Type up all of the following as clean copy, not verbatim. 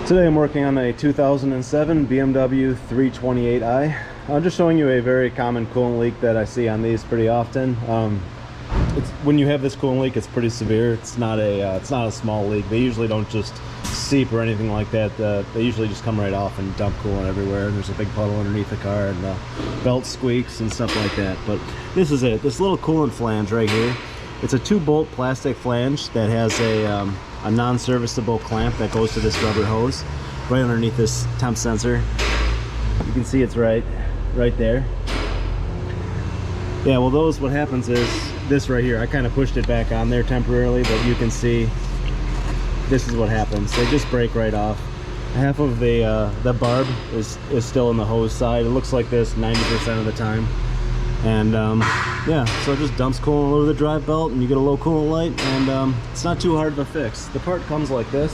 Today I'm working on a 2007 BMW 328i. I'm just showing you a very common coolant leak that I see on these pretty often. When you have this coolant leak, it's pretty severe. It's not a small leak. They usually don't just seep or anything like that. They usually just come right off and dump coolant everywhere. There's a big puddle underneath the car, and the belt squeaks and stuff like that. But this is it. This little coolant flange right here. It's a 2-bolt plastic flange that has a non-serviceable clamp that goes to this rubber hose right underneath this temp sensor. You can see it's right there. Yeah, well, what happens is this right here, I kind of pushed it back on there temporarily, but you can see this is what happens. They just break right off. Half of the barb is still in the hose side. It looks like this 90% of the time. And yeah, so it just dumps coolant over the drive belt, and you get a low coolant light, and it's not too hard of a fix. The part comes like this.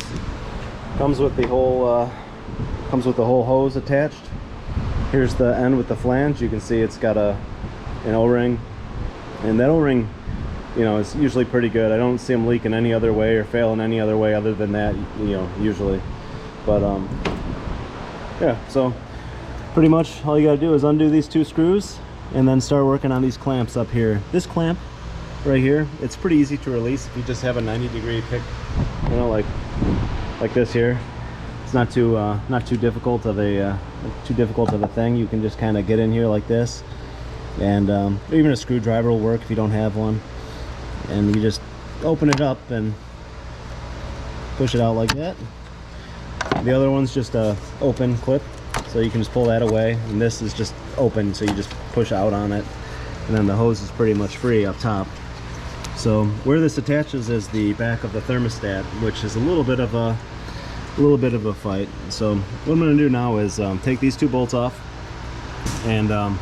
Comes with the whole hose attached. Here's the end with the flange. You can see it's got an O-ring, and that O-ring, you know, is usually pretty good. I don't see them leaking any other way or fail in any other way other than that, you know, usually. But yeah, so pretty much all you gotta do is undo these 2 screws and then start working on these clamps up here. This clamp right here, it's pretty easy to release if you just have a 90-degree pick, you know, like this here. It's not too difficult of a thing. You can just kind of get in here like this, and even a screwdriver will work if you don't have one. And you just open it up and push it out like that. The other one's just a open clip, so you can just pull that away, and this is just open, so you just push out on it, and then the hose is pretty much free up top. So where this attaches is the back of the thermostat, which is a little bit of a fight. So what I'm going to do now is take these 2 bolts off and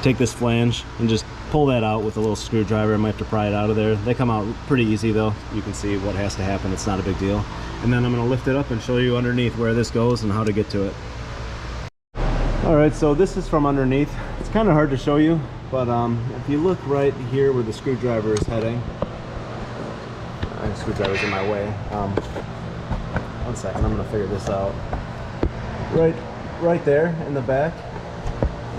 take this flange and just pull that out with a little screwdriver. I might have to pry it out of there. They come out pretty easy though. You can see what has to happen. It's not a big deal. And then I'm going to lift it up and show you underneath where this goes and how to get to it. Alright, so this is from underneath. It's kind of hard to show you, but if you look right here where the screwdriver is heading, the screwdriver's in my way. One second, I'm going to figure this out. Right there in the back,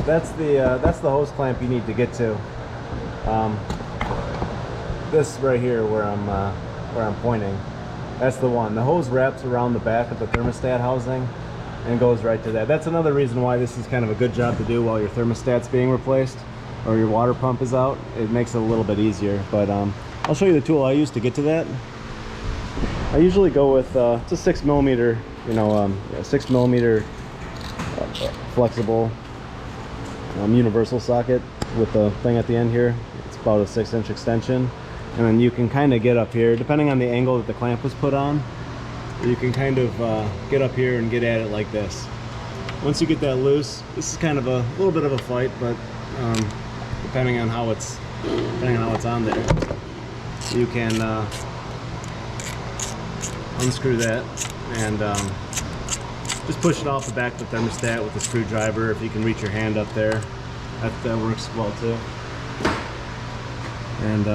that's the hose clamp you need to get to. This right here where I'm pointing, that's the one. The hose wraps around the back of the thermostat housing and goes right to that. That's another reason why this is kind of a good job to do while your thermostat's being replaced or your water pump is out. It makes it a little bit easier. But I'll show you the tool I use to get to that. I usually go with it's a 6mm, you know, 6mm flexible universal socket with the thing at the end here. It's about a 6-inch extension, and then you can kind of get up here, depending on the angle that the clamp was put on. You can kind of get up here and get at it like this. Once you get that loose, this is kind of a little bit of a fight, but depending on how it's on there, you can unscrew that and just push it off the back of the thermostat with a screwdriver. If you can reach your hand up there, that works well too. And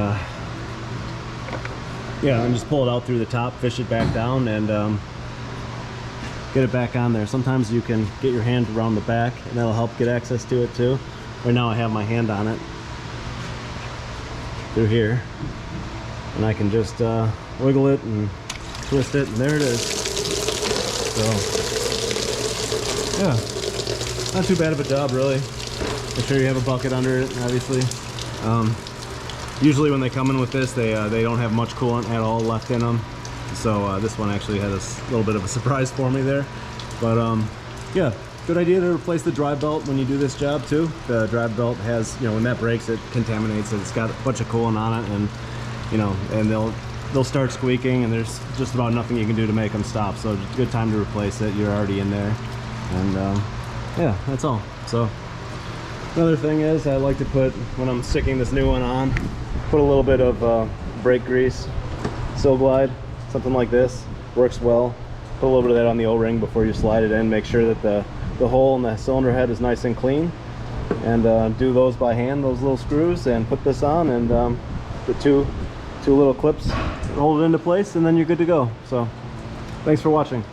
yeah, and just pull it out through the top, fish it back down, and get it back on there. Sometimes you can get your hand around the back, and that'll help get access to it too. Right now I have my hand on it through here, and I can just wiggle it and twist it, and there it is. So yeah, not too bad of a job really. Make sure you have a bucket under it, obviously. Usually when they come in with this, they don't have much coolant at all left in them. So this one actually had a little bit of a surprise for me there. But yeah, good idea to replace the drive belt when you do this job too. The drive belt has, you know, when that breaks, it contaminates it. It's got a bunch of coolant on it, and you know, and they'll start squeaking, and there's just about nothing you can do to make them stop. So it's a good time to replace it. You're already in there, and yeah, that's all. So another thing is, I like to put, when I'm sticking this new one on, put a little bit of brake grease, Sil Glide, something like this, works well. Put a little bit of that on the O-ring before you slide it in. Make sure that the hole in the cylinder head is nice and clean, and do those by hand, those little screws, and put this on, and the two little clips hold it into place, and then you're good to go. So thanks for watching.